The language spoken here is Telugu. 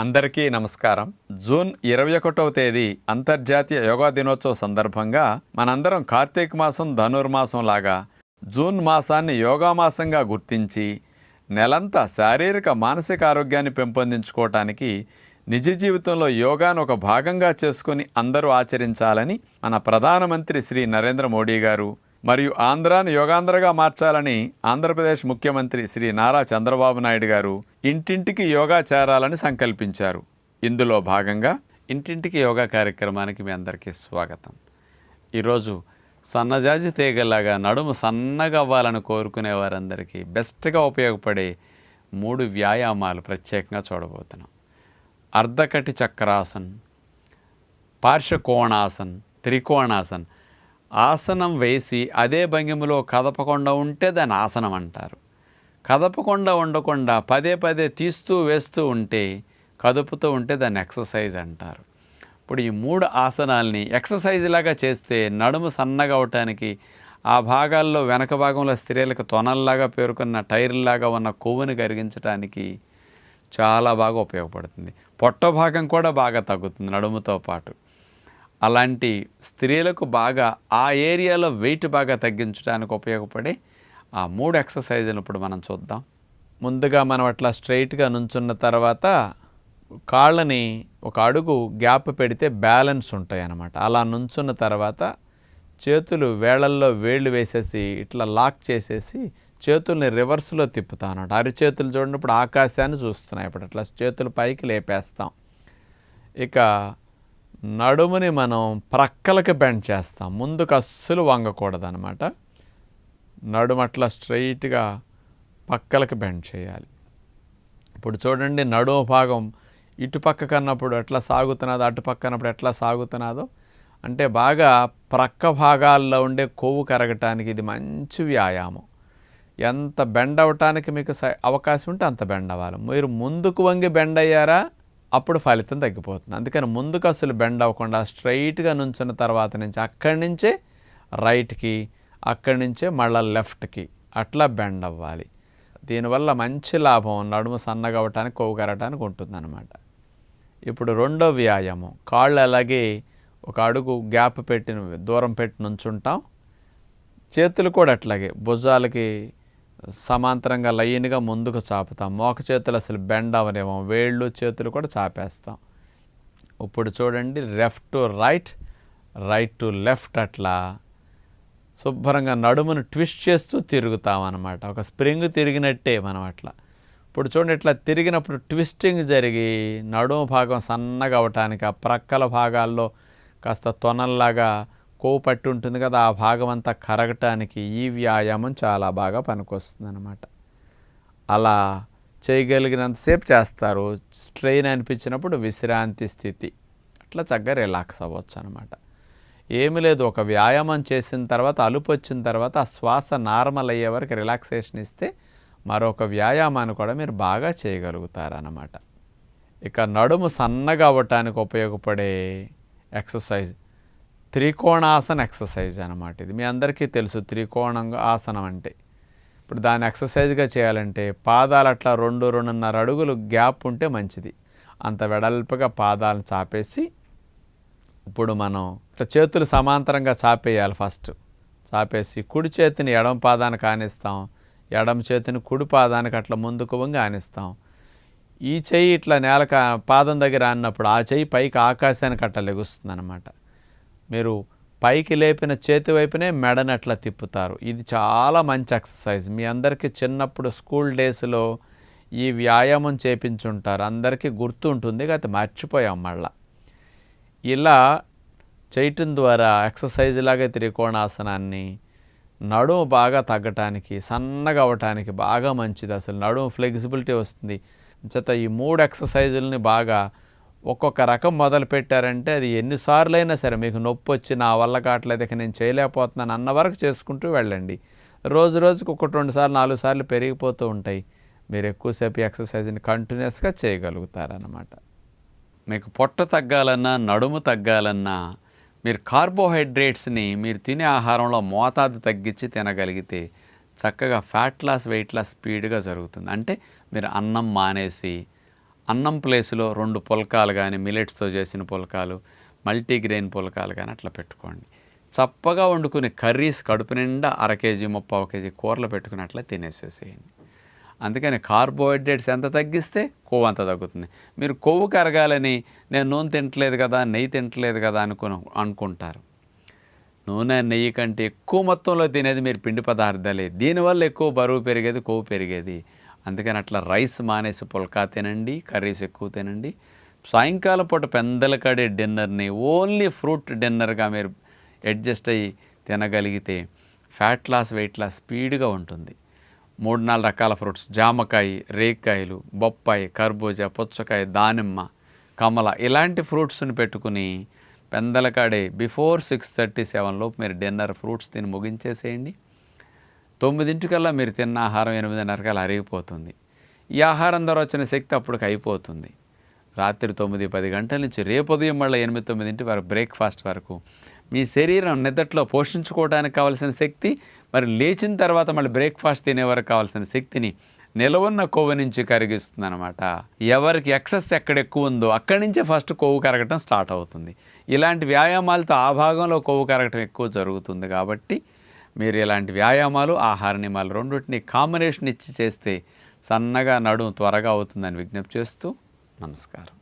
అందరికీ నమస్కారం. జూన్ 21వ తేదీ అంతర్జాతీయ యోగా దినోత్సవ సందర్భంగా మనందరం కార్తీక మాసం ధనుర్మాసం లాగా జూన్ మాసాన్ని యోగా మాసంగా గుర్తించి నెలంతా శారీరక మానసిక ఆరోగ్యాన్ని పెంపొందించుకోవటానికి నిజ జీవితంలో యోగాను ఒక భాగంగా చేసుకుని అందరూ ఆచరించాలని మన ప్రధానమంత్రి శ్రీ నరేంద్ర మోడీ గారు మరియు ఆంధ్రాను యోగాంధ్రగా మార్చాలని ఆంధ్రప్రదేశ్ ముఖ్యమంత్రి శ్రీ నారా చంద్రబాబు నాయుడు గారు ఇంటింటికి యోగా చేరాలని సంకల్పించారు. ఇందులో భాగంగా ఇంటింటికి యోగా కార్యక్రమానికి మీ అందరికీ స్వాగతం. ఈరోజు సన్నజాజి తీగలాగా నడుము సన్నగా అవ్వాలని కోరుకునే వారందరికీ బెస్ట్గా ఉపయోగపడే 3 వ్యాయామాలు ప్రత్యేకంగా చూడబోతున్నాం. అర్ధకటి చక్రాసన్, పార్శ్వకోణాసన్, త్రికోణాసన్. ఆసనం వేసి అదే భంగిమలో కదపకుండా ఉంటే దాన్ని ఆసనం అంటారు. కదపకుండా ఉండకుండా పదే పదే తీస్తూ వేస్తూ ఉంటే, కదుపుతూ ఉంటే దాన్ని ఎక్సర్సైజ్ అంటారు. ఇప్పుడు ఈ 3 ఆసనాల్ని ఎక్సర్సైజ్ లాగా చేస్తే నడుము సన్నగా అవటానికి, ఆ భాగాల్లో వెనక భాగంలో స్త్రీలకు తొనల్లాగా పేరుకున్న టైర్లాగా ఉన్న కొవ్వుని కరిగించడానికి చాలా బాగా ఉపయోగపడుతుంది. పొట్ట భాగం కూడా బాగా తగ్గుతుంది నడుముతో పాటు. అలాంటి స్త్రీలకు బాగా ఆ ఏరియాలో వెయిట్ బాగా తగ్గించడానికి ఉపయోగపడే ఆ 3 ఎక్సర్సైజులు ఇప్పుడు మనం చూద్దాం. ముందుగా మనం అట్లా స్ట్రైట్గా నుంచున్న తర్వాత కాళ్ళని ఒక అడుగు గ్యాప్ పెడితే బ్యాలెన్స్ ఉంటాయి అన్నమాట. అలా నుంచున్న తర్వాత చేతులు వేళ్ళల్లో వేళ్ళు వేసేసి ఇట్లా లాక్ చేసేసి చేతుల్ని రివర్స్లో తిప్పుతాం అన్నమాట. అరిచేతులు చూడండి ఇప్పుడు ఆకాశాన్ని చూస్తున్నాయి. ఇప్పుడు అట్లా చేతులు పైకి లేపేస్తాం. ఇక నడుముని మనం ప్రక్కలకి బెండ్ చేస్తాం. ముందుకు అస్సలు వంగకూడదు అనమాట. నడుము అట్లా స్ట్రైట్గా పక్కలకి బెండ్ చేయాలి. ఇప్పుడు చూడండి నడుము భాగం ఇటుపక్క కన్నప్పుడు ఎట్లా సాగుతున్నదో, అటుపక్క అన్నప్పుడు ఎట్లా సాగుతున్నదో, అంటే బాగా ప్రక్క భాగాల్లో ఉండే కొవ్వు కరగటానికి ఇది మంచి వ్యాయామం. ఎంత బెండ్ అవ్వటానికి మీకు అవకాశం ఉంటే అంత బెండ్ అవ్వాలి. మీరు ముందుకు వంగి బెండ్ అయ్యారా అప్పుడు ఫలితం తగ్గిపోతుంది. అందుకని ముందుకు అసలు బెండ్ అవ్వకుండా స్ట్రైట్గా నుంచున్న తర్వాత నుంచి అక్కడి నుంచే రైట్కి, అక్కడి నుంచే మళ్ళీ లెఫ్ట్కి అట్లా బెండ్ అవ్వాలి. దీనివల్ల మంచి లాభం నడుము సన్నగా అవ్వటానికి, కొవ్వు కరగటానికి ఉంటుందన్నమాట. ఇప్పుడు రెండో వ్యాయామం, కాళ్ళు అలాగే ఒక అడుగు గ్యాప్ పెట్టి దూరం పెట్టి నుంచుంటాం. చేతులు కూడా అట్లాగే భుజాలకి సమాంతరంగా లైన్గా ముందుకు చాపుతాం. మోక చేతులు అసలు బెండ్ అవ్వనేమో, వేళ్ళు చేతులు కూడా చాపేస్తాం. ఇప్పుడు చూడండి left to right, right to left అట్లా శుభ్రంగా నడుమును ట్విస్ట్ చేస్తూ తిరుగుతాం అన్నమాట. ఒక స్ప్రింగ్ తిరిగినట్టే మనం అట్లా. ఇప్పుడు చూడండి ఇట్లా తిరిగినప్పుడు ట్విస్టింగ్ జరిగి నడుము భాగం సన్నగా అవటానికి, ఆ ప్రక్కల భాగాల్లో కాస్త తొనల్లాగా కొవ్వు పట్టి ఉంటుంది కదా, ఆ భాగం అంతా కరగటానికి ఈ వ్యాయామం చాలా బాగా పనికొస్తుంది అన్నమాట. అలా చేయగలిగినంతసేపు చేస్తారు. స్ట్రెయిన్ అనిపించినప్పుడు విశ్రాంతి స్థితి, అట్లా చక్కగా రిలాక్స్ అవ్వచ్చు అనమాట. ఏమి లేదు, ఒక వ్యాయామం చేసిన తర్వాత అలుపు వచ్చిన తర్వాత ఆ శ్వాస నార్మల్ అయ్యే వరకు రిలాక్సేషన్ ఇస్తే మరొక వ్యాయామాన్ని కూడా మీరు బాగా చేయగలుగుతారన్నమాట. ఇక నడుము సన్నగా అవ్వటానికి ఉపయోగపడే ఎక్సర్సైజ్ త్రికోణాసన ఎక్సర్సైజ్ అనమాట. ఇది మీ అందరికీ తెలుసు. త్రికోణంగా ఆసనం అంటే ఇప్పుడు దాన్ని ఎక్సర్సైజ్గా చేయాలంటే పాదాలు అట్లా 2-2.5 అడుగులు గ్యాప్ ఉంటే మంచిది. అంత వెడల్పుగా పాదాలను చాపేసి ఇప్పుడు మనం ఇట్లా చేతులు సమాంతరంగా చాపేయాలి. ఫస్ట్ చాపేసి కుడి చేతిని ఎడమ పాదానికి ఆనిస్తాం, ఎడమ చేతిని కుడి పాదానికి అట్లా ముందుకు వంగి ఆనిస్తాం. ఈ చెయ్యి ఇట్లా పాదం దగ్గర ఆనినప్పుడు ఆ చెయ్యి పైకి ఆకాశానికి అట్లా లెగుస్తుంది అనమాట. మీరు పైకి లేపిన చేతి వైపునే మెడని అట్లా తిప్పుతారు. ఇది చాలా మంచి ఎక్సర్సైజ్. మీ అందరికీ చిన్నప్పుడు స్కూల్ డేస్లో ఈ వ్యాయామం చేపించుంటారు, అందరికీ గుర్తు ఉంటుంది, అయితే మర్చిపోయాం మళ్ళా. ఇలా చేయటం ద్వారా ఎక్సర్సైజ్ లాగా త్రికోణాసనాన్ని నడుము బాగా తగ్గటానికి, సన్నగా అవ్వటానికి బాగా మంచిది. అసలు నడుము ఫ్లెక్సిబిలిటీ వస్తుంది. చేత ఈ 3 ఎక్సర్సైజులని బాగా ఒక్కొక్క రకం మొదలు పెట్టారంటే అది ఎన్నిసార్లు అయినా సరే మీకు నొప్పి వచ్చి నా వల్ల కావట్లేదు, ఇక నేను చేయలేకపోతున్నాను అన్న వరకు చేసుకుంటూ వెళ్ళండి. రోజు రోజుకు 1-2 సార్లు 4 సార్లు పెరిగిపోతూ ఉంటాయి. మీరు ఎక్కువసేపు ఎక్సర్సైజ్ని కంటిన్యూస్గా చేయగలుగుతారన్నమాట. మీకు పొట్ట తగ్గాలన్నా, నడుము తగ్గాలన్నా మీరు కార్బోహైడ్రేట్స్ని మీరు తినే ఆహారంలో మోతాదు తగ్గించి తినగలిగితే చక్కగా ఫ్యాట్ లాస్, వెయిట్ లాస్ స్పీడ్గా జరుగుతుంది. అంటే మీరు అన్నం మానేసి అన్నం ప్లేస్లో 2 పుల్కాలు కానీ, మిలెట్స్తో చేసిన పుల్కాలు, మల్టీగ్రెయిన్ పుల్కాలు కానీ అట్లా పెట్టుకోండి. చప్పగా వండుకుని కర్రీస్ కడుపు నిండా 1/2 కేజీ, 3/4 కేజీ కూరలు పెట్టుకుని అట్లా తినేసేసేయండి. అందుకని కార్బోహైడ్రేట్స్ ఎంత తగ్గిస్తే కొవ్వు అంత తగ్గుతుంది. మీరు కొవ్వు కరగాలని నేను నూనె తింటలేదు కదా, నెయ్యి తింటలేదు కదా అనుకుంటారు. నూనె, నెయ్యి కంటే ఎక్కువ మొత్తంలో తినేది మీరు పిండి పదార్థాలే. దీనివల్ల ఎక్కువ బరువు పెరిగేది, కొవ్వు పెరిగేది. అందుకని అట్లా రైస్ మానేసి పుల్కా తినండి, కర్రీస్ ఎక్కువ తినండి. సాయంకాలం పూట పెందలకడే డిన్నర్ని ఓన్లీ ఫ్రూట్ డిన్నర్గా మీరు అడ్జస్ట్ అయ్యి తినగలిగితే ఫ్యాట్ లాస్, వెయిట్ లాస్ స్పీడ్గా ఉంటుంది. 3-4 రకాల ఫ్రూట్స్, జామకాయ, రేక్కాయలు, బొప్పాయి, కర్బూజా, పుచ్చకాయ, దానిమ్మ, కమల ఇలాంటి ఫ్రూట్స్ని పెట్టుకుని పెందలకాడే బిఫోర్ 6:37 లోపు మీరు డిన్నర్ ఫ్రూట్స్ తిని ముగించేసేయండి. 9 మీరు తిన్న ఆహారం 8:30 అరిగిపోతుంది. ఈ ఆహారం ద్వారా వచ్చిన శక్తి అప్పటికి అయిపోతుంది. రాత్రి 9-10 గంటల నుంచి రేపు ఉదయం మళ్ళీ 8-9 వరకు బ్రేక్ఫాస్ట్ వరకు మీ శరీరం నిద్రలో పోషించుకోవడానికి కావాల్సిన శక్తి, మరి లేచిన తర్వాత మళ్ళీ బ్రేక్ఫాస్ట్ తినే వరకు కావాల్సిన శక్తిని నిలవన్న కొవ్వు నుంచి కరిగిస్తుంది అనమాట. ఎవరికి ఎక్సెస్ ఎక్కడ ఎక్కువ ఉందో అక్కడి నుంచే ఫస్ట్ కొవ్వు కరగటం స్టార్ట్ అవుతుంది. ఇలాంటి వ్యాయామాలతో ఆ భాగంలో కొవ్వు కరగటం ఎక్కువ జరుగుతుంది. కాబట్టి మీరు ఇలాంటి వ్యాయామాలు, ఆహార నియమాలు రెండింటిని కాంబినేషన్ ఇచ్చి చేస్తే సన్నగా నడుము త్వరగా అవుతుందని విజ్ఞప్తి చేస్తూ నమస్కారం.